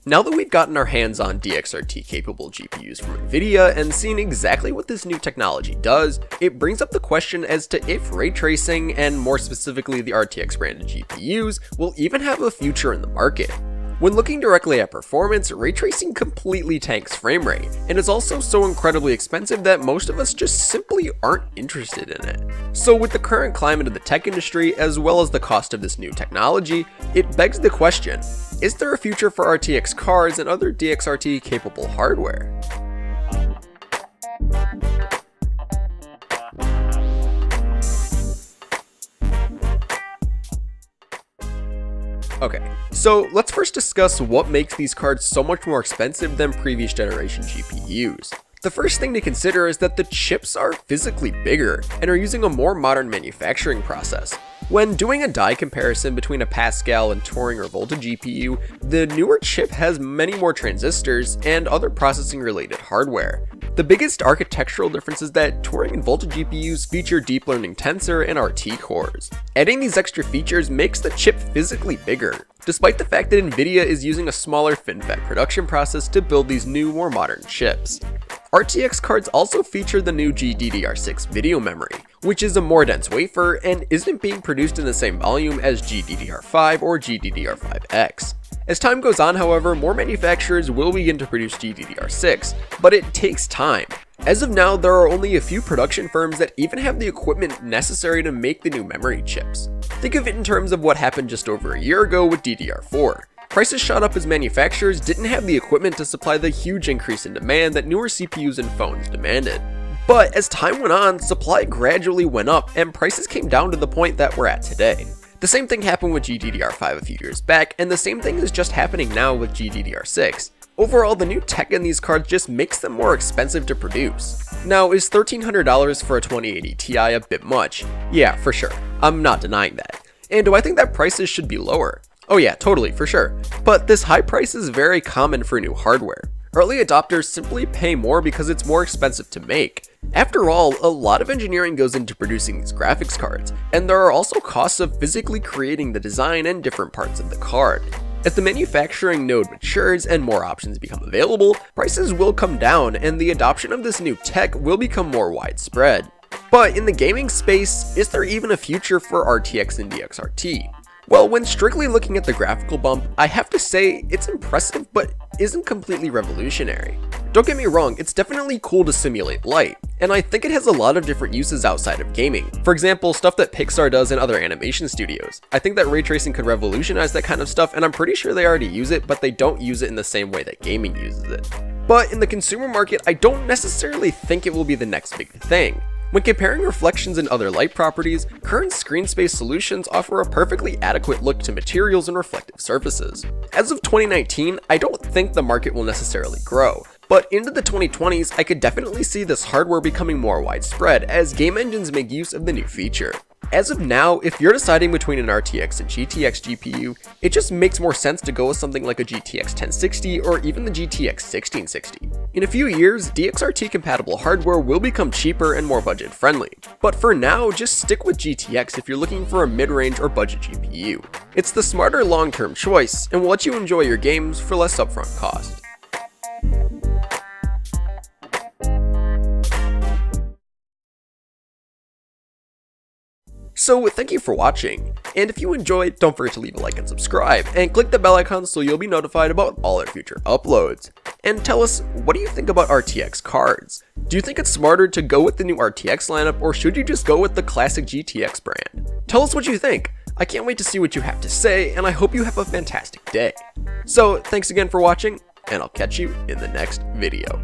Now that we've gotten our hands on DXRT capable GPUs from Nvidia and seen exactly what this new technology does, it brings up the question as to if ray tracing, and more specifically the RTX branded GPUs, will even have a future in the market. When looking directly at performance, ray tracing completely tanks frame rate, and is also so incredibly expensive that most of us just simply aren't interested in it. So with the current climate of the tech industry, as well as the cost of this new technology, it begs the question, is there a future for RTX cards and other DXRT capable hardware? Okay, so let's first discuss what makes these cards so much more expensive than previous generation GPUs. The first thing to consider is that the chips are physically bigger and are using a more modern manufacturing process. When doing a die comparison between a Pascal and Turing or Volta GPU, the newer chip has many more transistors and other processing related hardware. The biggest architectural difference is that Turing and Volta GPUs feature deep learning tensor and RT cores. Adding these extra features makes the chip physically bigger, despite the fact that Nvidia is using a smaller FinFET production process to build these new, more modern chips. RTX cards also feature the new GDDR6 video memory, which is a more dense wafer and isn't being produced in the same volume as GDDR5 or GDDR5X. As time goes on, however, more manufacturers will begin to produce GDDR6, but it takes time. As of now, there are only a few production firms that even have the equipment necessary to make the new memory chips. Think of it in terms of what happened just over a year ago with DDR4. Prices shot up as manufacturers didn't have the equipment to supply the huge increase in demand that newer CPUs and phones demanded. But as time went on, supply gradually went up and prices came down to the point that we're at today. The same thing happened with GDDR5 a few years back, and the same thing is just happening now with GDDR6. Overall, the new tech in these cards just makes them more expensive to produce. Now, is $1,300 for a 2080 Ti a bit much? Yeah, for sure. I'm not denying that. And do I think that prices should be lower? Oh yeah, totally, for sure. But this high price is very common for new hardware. Early adopters simply pay more because it's more expensive to make. After all, a lot of engineering goes into producing these graphics cards, and there are also costs of physically creating the design and different parts of the card. As the manufacturing node matures and more options become available, prices will come down and the adoption of this new tech will become more widespread. But in the gaming space, is there even a future for RTX and DXRT? Well, when strictly looking at the graphical bump, I have to say it's impressive but isn't completely revolutionary. Don't get me wrong, it's definitely cool to simulate light, and I think it has a lot of different uses outside of gaming. For example, stuff that Pixar does in other animation studios. I think that ray tracing could revolutionize that kind of stuff, and I'm pretty sure they already use it, but they don't use it in the same way that gaming uses it. But in the consumer market, I don't necessarily think it will be the next big thing. When comparing reflections and other light properties, current screen space solutions offer a perfectly adequate look to materials and reflective surfaces. As of 2019, I don't think the market will necessarily grow, but into the 2020s, I could definitely see this hardware becoming more widespread as game engines make use of the new feature. As of now, if you're deciding between an RTX and GTX GPU, it just makes more sense to go with something like a GTX 1060 or even the GTX 1660. In a few years, DXRT compatible hardware will become cheaper and more budget friendly, but for now, just stick with GTX if you're looking for a mid-range or budget GPU. It's the smarter long-term choice and will let you enjoy your games for less upfront cost. So thank you for watching, and if you enjoyed, don't forget to leave a like and subscribe, and click the bell icon so you'll be notified about all our future uploads. And tell us, what do you think about RTX cards? Do you think it's smarter to go with the new RTX lineup, or should you just go with the classic GTX brand? Tell us what you think. I can't wait to see what you have to say, and I hope you have a fantastic day. So thanks again for watching, and I'll catch you in the next video.